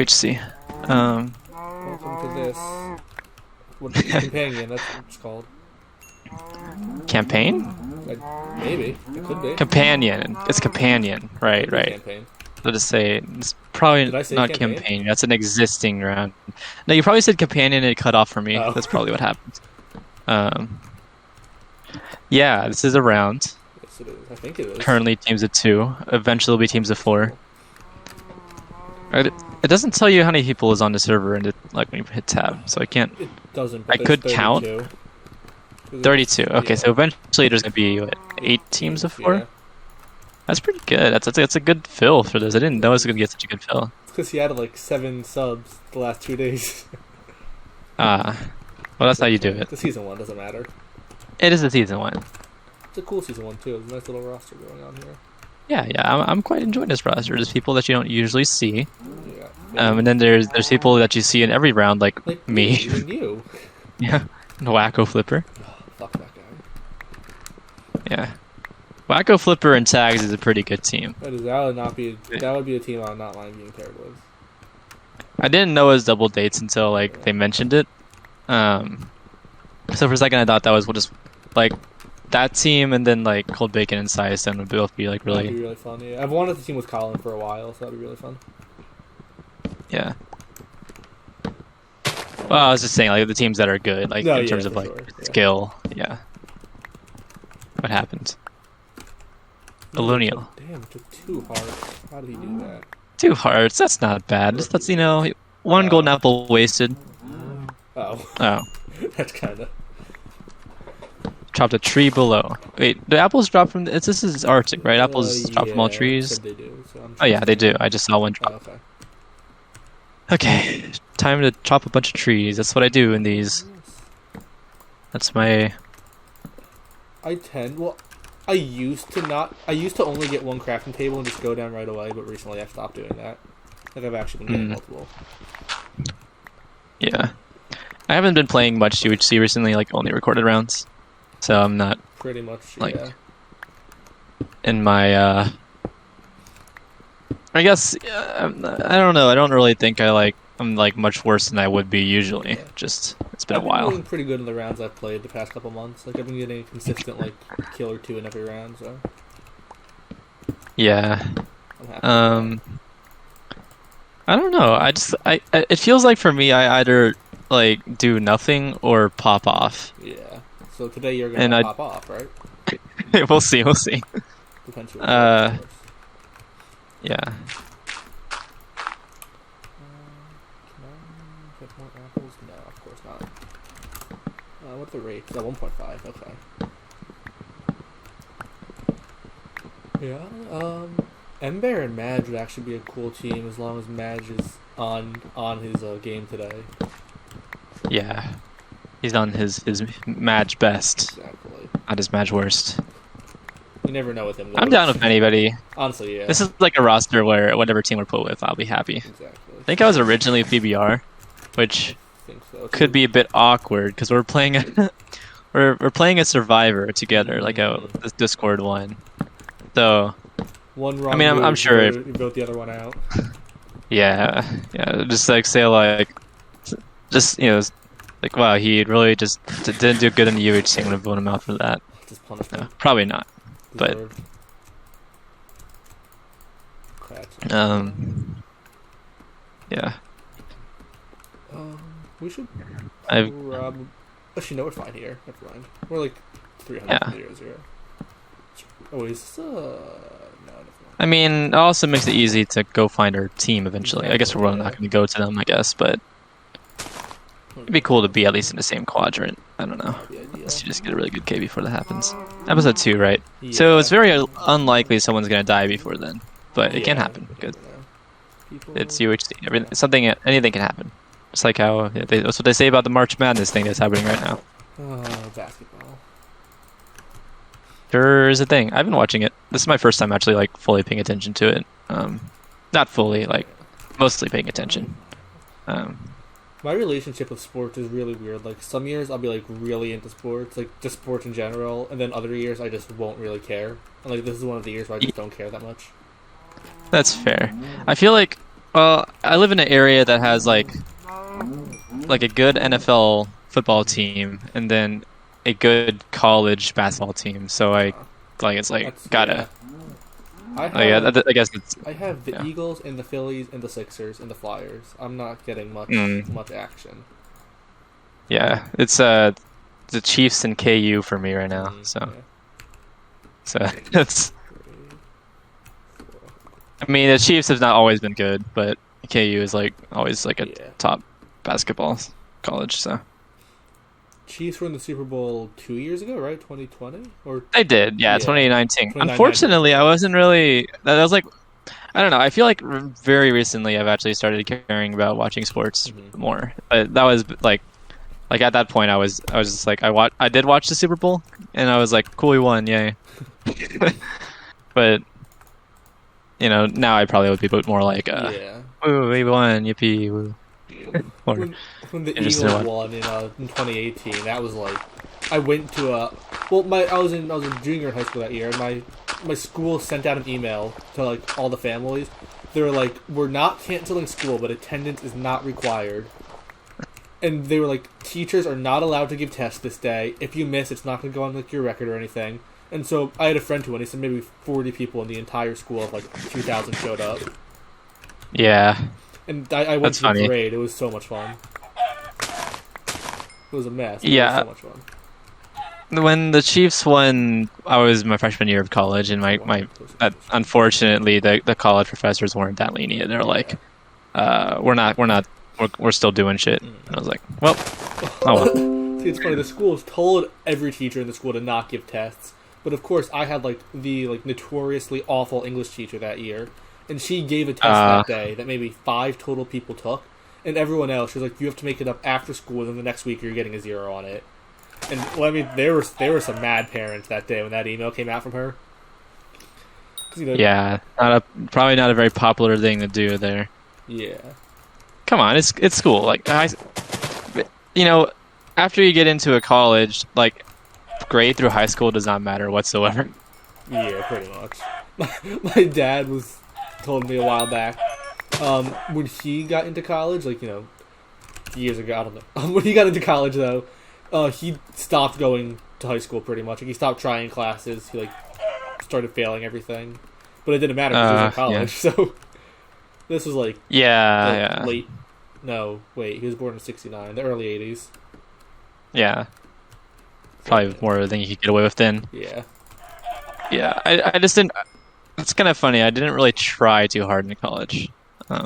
UHC. Welcome to this. What's companion? That's what it's called. Campaign? Like, maybe it could be. Companion. It's companion. Right. Campaign. So to say, it's probably Did I say not campaign. That's an existing round. No, you probably said companion and it cut off for me. Oh. That's probably what happened. Yeah, this is a round. Yes, it is. I think it is. Currently teams of 2. Eventually will be teams of 4. It doesn't tell you how many people is on the server and like when you hit tab, so I can't. It doesn't. But I could 32. count. 32. Okay, Yeah. so eventually there's gonna be what, 8 teams of 4. Yeah. That's pretty good. That's a good fill for this. I didn't know it was gonna get such a good fill. Because he had like 7 subs the last 2 days. Well, that's how you do it. The season 1 doesn't matter. It is a season 1. It's a cool season 1 too. There's a nice little roster going on here. Yeah. I'm quite enjoying this roster. There's people that you don't usually see, Yeah. and then there's people that you see in every round, like me. Even you. Yeah, Wacko Flipper. Oh, fuck that guy. Yeah, Wacko Flipper and Tags is a pretty good team. That would be a team I'm not mind being paired with. I didn't know it was double dates until like they mentioned it. So for a second I thought that was just like that team, and then like Cold Bacon and Siaston would both be like That'd be really. really fun. Yeah, I've wanted to team with Colin for a while, so that'd be really fun. Yeah. Well, I was just saying like the teams that are good, like in terms of like skill. Yeah. What happened? Aluniel. Damn, it took 2 hearts. How did he do that? 2 hearts. That's not bad. Just that's 1 golden apple wasted. Oh, Oh. that's kind of. Chopped a tree below. Wait, the apples drop from... This is Arctic, right? Apples drop from all trees? They do, so Oh yeah, they do. I just saw one drop. Oh, okay. Okay, time to chop a bunch of trees. That's what I do in these. That's my... I used to only get 1 crafting table and just go down right away, but recently I've stopped doing that. Like, I've actually been getting multiple. Yeah. I haven't been playing much UHC recently, like only recorded rounds. So I'm not Pretty much, like, yeah. in my, I guess, I don't know. I don't really think I'm like much worse than I would be usually. Yeah. Just, it's been a I've been while. doing pretty good in the rounds I've played the past couple months. Like, I've been getting a consistent, like, kill or 2 in every round, so Yeah. I'm happy with that. I don't know. It feels like for me, I either like do nothing or pop off. Yeah. So today you're And gonna pop off, right? We'll see. Depends who Yeah. Can I get more apples? No, of course not. What's the rate? Oh, 1.5. Okay. Yeah. Ember and Madge would actually be a cool team as long as Madge is on his game today. Yeah. He's on his match best, Exactly. not his match worst. You never know with him. Though. I'm down with anybody. Honestly, yeah. This is like a roster where whatever team we're put with, I'll be happy. Exactly. I think I was originally PBR, which I think so. could be a bit awkward because we're playing we're playing a Survivor together, like a Discord one. So one wrong. I mean, I'm sure you built the other one out. yeah, just like say like, just like wow, he really just didn't do good in the UHC. I'm gonna vote him out for that. Just punishment. No, probably not. But Deserved. Cracks. Yeah. We should I've probably... Actually, no, we're fine here. Never mind. We're like 300 Yeah. 0. Oh, is this, no, never mind. I mean, it also makes it easy to go find our team eventually. I guess we're not going to go to them, I guess, but it'd be cool to be at least in the same quadrant. I don't know. That'd be ideal. Unless you just get a really good K before that happens. Episode 2, right? So it's very unlikely someone's going to die before then, but it can happen. Good. It's UHC. Anything can happen. It's like how that's what they say about the March Madness thing that's happening right now. Basketball. Sure is a thing. I've been watching it. This is my first time actually like fully paying attention to it. Not fully, like mostly paying attention. My relationship with sports is really weird. Like, some years I'll be, like, really into sports, like, just sports in general, and then other years I just won't really care. And, like, this is one of the years where I just don't care that much. That's fair. I feel like Well, I live in an area that has like a good NFL football team and then a good college basketball team. So it's like That's, gotta. yeah. I guess it's. I have the Yeah. Eagles and the Phillies and the Sixers and the Flyers. I'm not getting much action. Yeah, it's the Chiefs and KU for me right now. So it's. I mean, the Chiefs have not always been good, but KU is like always like a top basketball college. So Chiefs were in the Super Bowl 2 years ago, right? 2020 or they did, yeah, 2019. 2019. Unfortunately, I wasn't really. That was like, I don't know. I feel like very recently I've actually started caring about watching sports more. But that was like at that point I was just like I did watch the Super Bowl and I was like, cool, we won, yay. But now I probably would be a bit more like, ooh, we won, yippee, woo. When the Eagles won in 2018, that was like, I went to I was in junior high school that year, and my school sent out an email to like all the families. They were like, we're not canceling school, but attendance is not required. And they were like, teachers are not allowed to give tests this day. If you miss, it's not going to go on like your record or anything. And so I had a friend who went. He said maybe 40 people in the entire school of like 2,000 showed up. Yeah. And I went to the parade. It was so much fun. It was a mess. It was so much fun. When the Chiefs won, I was my freshman year of college, and unfortunately the college professors weren't that lenient. They're like, we're still doing shit. And I was like, well, See, it's funny. The schools told every teacher in the school to not give tests, but of course I had like the notoriously awful English teacher that year, and she gave a test that day that maybe 5 total people took, and everyone else, she was like, you have to make it up after school, and then the next week you're getting a 0 on it. And well, I mean, there were some mad parents that day when that email came out from her. Yeah, probably not a very popular thing to do there. Yeah. Come on, it's school. Like after you get into a college, like grade through high school does not matter whatsoever. Yeah, pretty much. My dad told me a while back, when he got into college, like, years ago, I don't know. When he got into college, though, he stopped going to high school pretty much. Like, he stopped trying classes. He, started failing everything. But it didn't matter because he was in college, so... This was, late... No, wait, he was born in 69, the early 80s. Yeah. Probably more of a thing you could get away with then. Yeah. Yeah, I just didn't... It's kind of funny, I didn't really try too hard in college. Not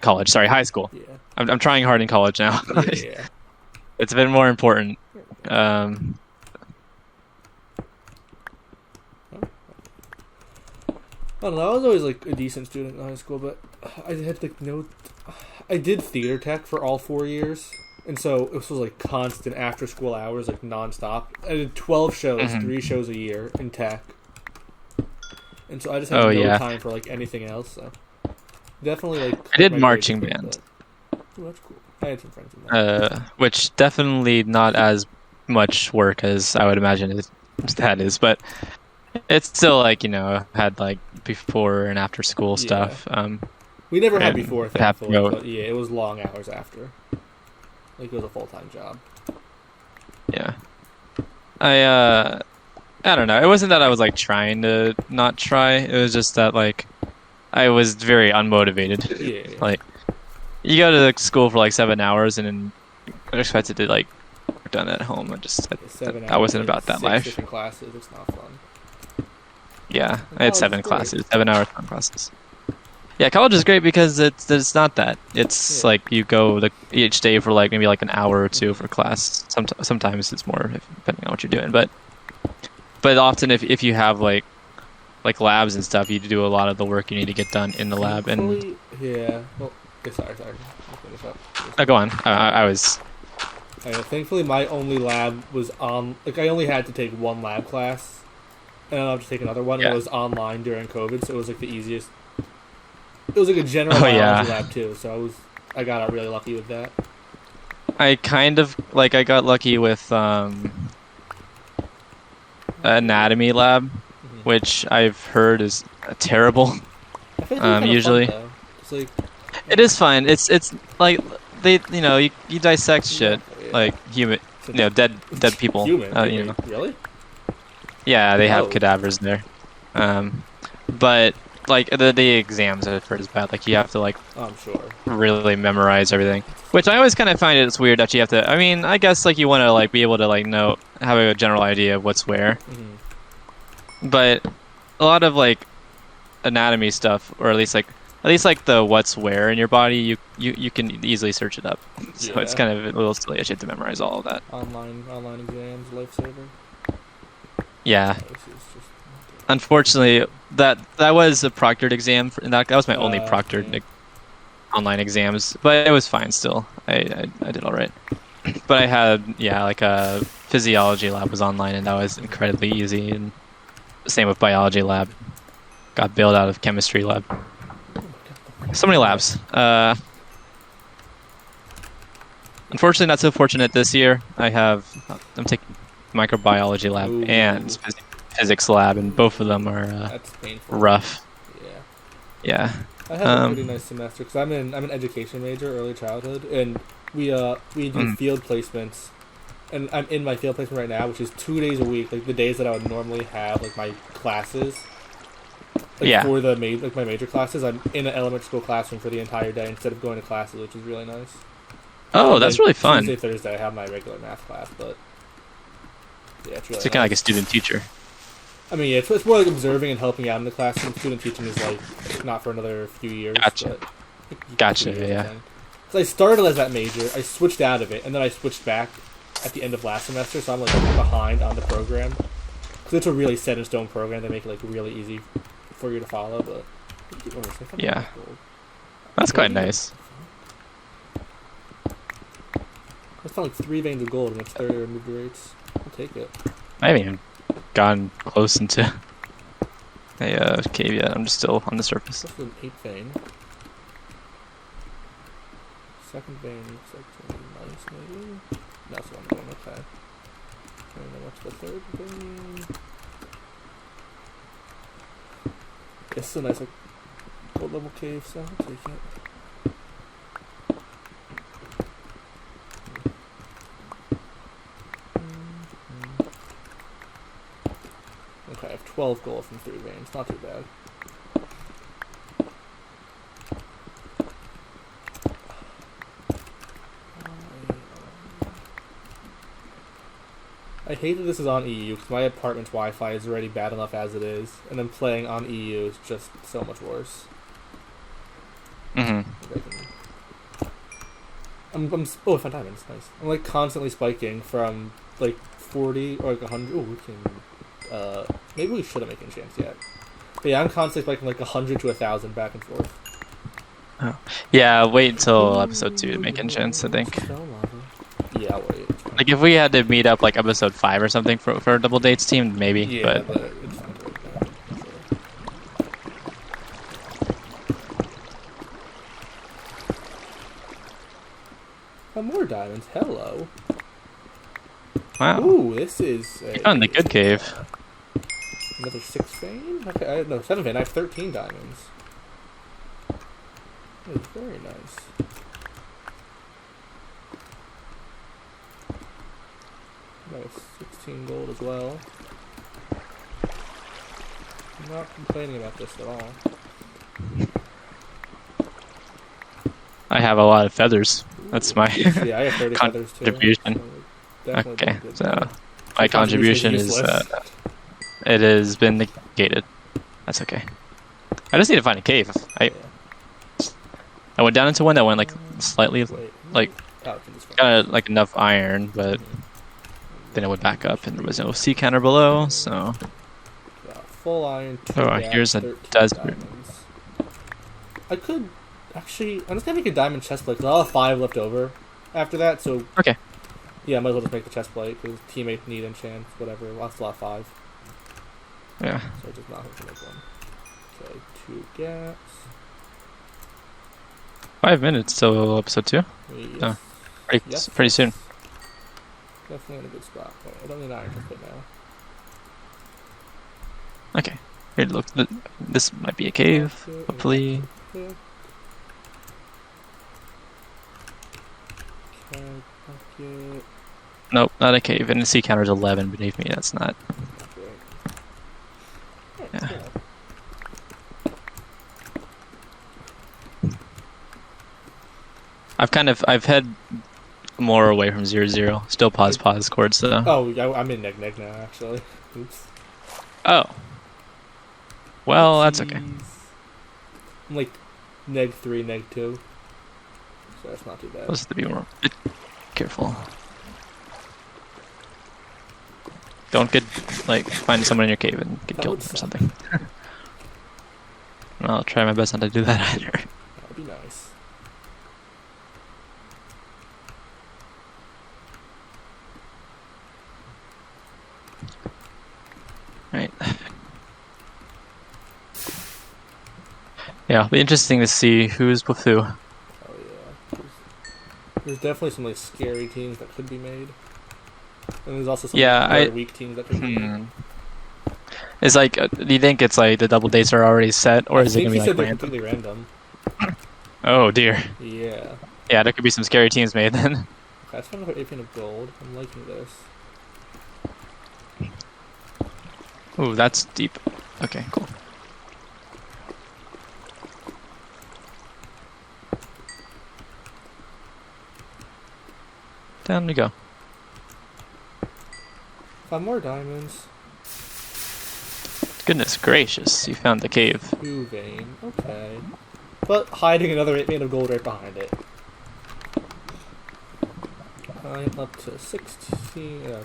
college, sorry, high school. Yeah. I'm trying hard in college now. Yeah. It's a bit more important. I don't know, I was always, a decent student in high school, but I had, I did theater tech for all 4 years, and so it was, constant after-school hours, non-stop. I did 12 shows, 3 shows a year in tech. And so I just had no time for, anything else, so... Definitely, I did marching band. Oh, that's cool. I had some friends in that. Which definitely not as much work as I would imagine that is, but it's still, had, before and after school stuff. We never had before, thankfully, but yeah, it was long hours after. It was a full-time job. Yeah. I don't know. It wasn't that I was, trying to not try. It was just that, I was very unmotivated. Yeah. You go to school for 7 hours and then you're expected to work done at home. I wasn't about that 6 life. Different classes. It's not fun. Yeah, I had 7 classes, 7 hours fun classes. Yeah, college is great because it's not that. It's you go each day for maybe an hour or 2 for class. Sometimes it's more depending on what you're doing, but often if you have labs and stuff, you do a lot of the work you need to get done in the lab. And yeah. Well, sorry. I'll finish up. Oh, go on. I was. Thankfully, my only lab was on. I only had to take 1 lab class, and I'll have to take another one. Yeah. It was online during COVID, so it was the easiest. It was a general biology lab too, so I got out really lucky with that. I kind of I got lucky with anatomy lab, which I've heard is terrible. I think it's kinda usually. fun, though. It's like, It is fun. It's like they you dissect shit yeah. like human, dead people. Human. Really? Yeah, they have Oh. cadavers there. But like the exams are pretty bad. Like you have to like I'm sure. really memorize everything. Which I always kind of find it's weird that you have to. I mean, I guess like you want to like be able to like have a general idea of what's where. Mm-hmm. But a lot of like anatomy stuff, or at least like the what's where in your body, you can easily search it up. So it's kind of a little silly. I should have to memorize all of that. Online exams, lifesaver. Yeah. Unfortunately, that was a proctored exam, and that was my only proctored online exams. But it was fine still. I did all right. But I had like a physiology lab was online, and that was incredibly easy. And same with biology lab. Got bailed out of chemistry lab. So many labs. Unfortunately, not so fortunate this year. I'm taking microbiology lab and physics lab, and both of them are That's painful. rough. Yeah. I had a pretty nice semester because I'm an education major, early childhood, and we do field placements, and I'm in my field placement right now, which is 2 days a week, like the days that I would normally have like my classes. For my major classes, I'm in an elementary school classroom for the entire day instead of going to classes, which is really nice. Oh, that's really fun. Tuesday, Thursday, I have my regular math class, but yeah, it's really kind of like a student teacher. I mean, it's more like observing and helping out in the classroom. Student teaching is like not for another few years. Gotcha. Yeah. So I started as that major, I switched out of it, and then I switched back at the end of last semester, so I'm like behind on the program. Because it's a really set in stone program, they make it like really easy for you to follow, but yeah, that's quite nice. I found like 3 veins of gold and it's 30 removed rates. I'll take it. I haven't even gotten close into a cave yet. I'm just still on the surface. That's an 8th vein. Second vein looks like something nice, maybe. That's what I'm going. Okay. And then what's the third vein? It's a nice like gold level cave, so I'll take it. Okay, I have 12 gold from 3 veins. Not too bad. I hate that this is on EU because my apartment's Wi-Fi is already bad enough as it is, and then playing on EU is just so much worse. Mm-hmm. Oh, I found diamonds. Nice. I'm like constantly spiking from like 40 or like 100. Oh, we can. Maybe we shouldn't make enchants yet. But yeah, I'm constantly spiking like 100 to 1,000 back and forth. Oh. Yeah, wait until episode 2 to make enchants, I think. Yeah, I'll wait. Like if we had to meet up like episode 5 or something for a double dates team, maybe. Yeah, but it's fine to wait that. Oh, more diamonds. Hello. wow. Ooh, this is You found the good cave. Another 6 vein? Okay, no, 7 vein. I have 13 diamonds. That is very nice. I have 16 gold as well. I'm not complaining about this at all. I have a lot of feathers. That's my Yeah, I have 30 feathers too. contribution. So Okay, so my contribution is it has been negated. That's okay. I just need to find a cave. I went down into one that went like slightly like got like enough iron, but then it would back up and there was no sea counter below, so full iron. Here's a desert. Diamonds. I could actually. I'm just gonna make a diamond chestplate because I'll have 5 left over after that. So okay. Yeah, I might as well just make the chestplate because teammates need enchants, whatever. I'll still have 5. Yeah. So I just not have to make one. Okay, 2 gaps. 5 minutes till episode 2. Yes. Oh, pretty soon. Definitely in a good spot. Wait, I don't need an iron chestplate now. Okay. Here, look, this might be a cave. Hopefully. Nope, not a cave. And the sea counter's 11 beneath me. That's not. Yeah. I've had more away from 0-0. Still pause chords though. Oh, I'm in neg now actually. Oops. Oh. Well, that's okay. I'm like neg 3, neg 2. So that's not too bad. Let's be more careful. Don't get find someone in your cave and get killed or something. I'll try my best not to do that either. That would be nice. Right. Yeah, it'll be interesting to see who's with who. Oh yeah. There's definitely some like scary teams that could be made. And there's also some very weak teams that could be made. It's like, do you think it's like the double dates are already set, or is it gonna be like random? Completely random. Oh dear. Yeah. Yeah, there could be some scary teams made then. Okay, let's find another 8 of gold. I'm liking this. Ooh, that's deep. Okay, cool. Down we go. 5 more diamonds. Goodness gracious, you found the cave. 2 vein. Okay. But hiding another 8 of gold right behind it. I'm up to 16.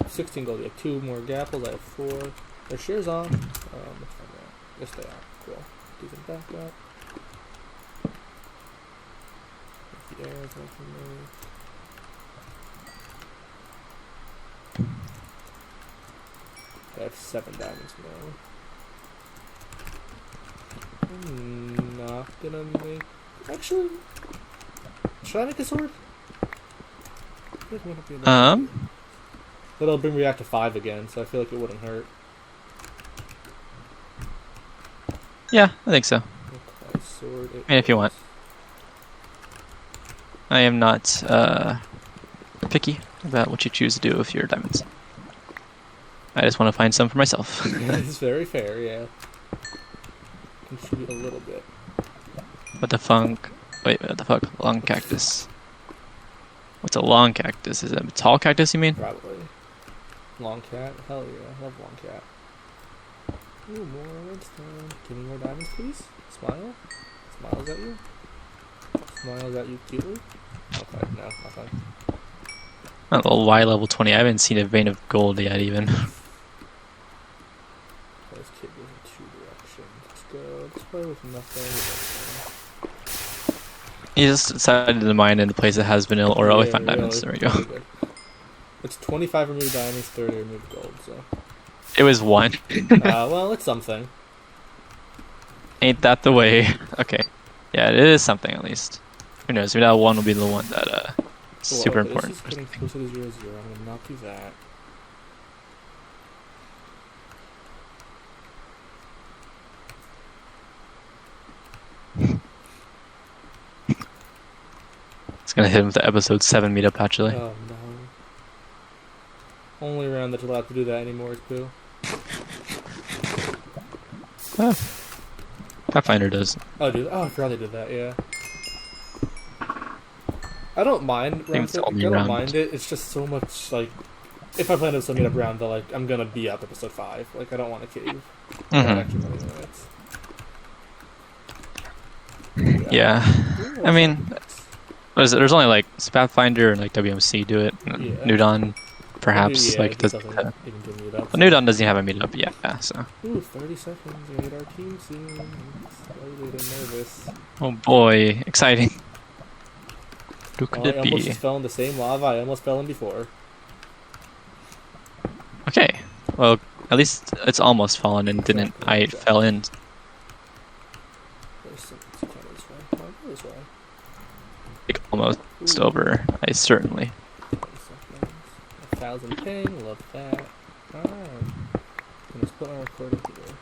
16 gold. We have 2 more gapples. I have 4. Their shears on. Yes, they are. Cool. Do them back up. The air is working there. I have 7 diamonds now. I'm not gonna make. Actually, should I make a sword? That'll bring me back to 5 again, so I feel like it wouldn't hurt. Yeah, I think so. Okay, sword. If you want. I am not picky about what you choose to do with your diamonds. I just want to find some for myself. It's very fair, yeah. Contribute a little bit. What the funk? Wait, what the fuck? Long cactus. What's a long cactus? Is it a tall cactus, you mean? Probably. Long cat? Hell yeah, I love long cat. Ooh, more redstone. Give me more diamonds, please. Smile. Smiles at you. Smiles at you cutely. Okay, no, nothing. Oh, well, Y level 20. I haven't seen a vein of gold yet, even. This kid goes in 2 directions. Let's go. Let's play with nothing. You just decided to mine in the place that has vanilla ore. I found diamonds. There we go. Good. It's 25 removed diamonds, 30 removed gold, so. It was 1. Well, it's something. Ain't that the way? Okay. Yeah, it is something at least. Who knows? Maybe that 1 will be the one that, super important. This is getting closer to 0-0. I'm gonna not do that. It's gonna hit him with the episode 7 meetup, actually. Oh no. Only round that's allowed to do that anymore is Pooh. Oh. Pathfinder does. Oh, dude. Oh, I forgot they did that, yeah. I don't mind round I don't mind it. It's just so much like if I plan to meet up round, like I'm gonna be up episode 5. Like I don't want to cave. Yeah. I mean, what is it? There's only like Pathfinder and like WMC do it. New Dawn, perhaps like does. New Dawn doesn't have a meetup yet, so. Ooh, 30 seconds. We need our team soon. Slightly nervous. Oh boy, exciting. Who could it I be? almost just fell in the same lava I almost fell in before. Okay, well, at least it's almost fallen and didn't. I fell in. Like almost over. I certainly. 1,000 ping, love that. Alright. Let's put our recording here.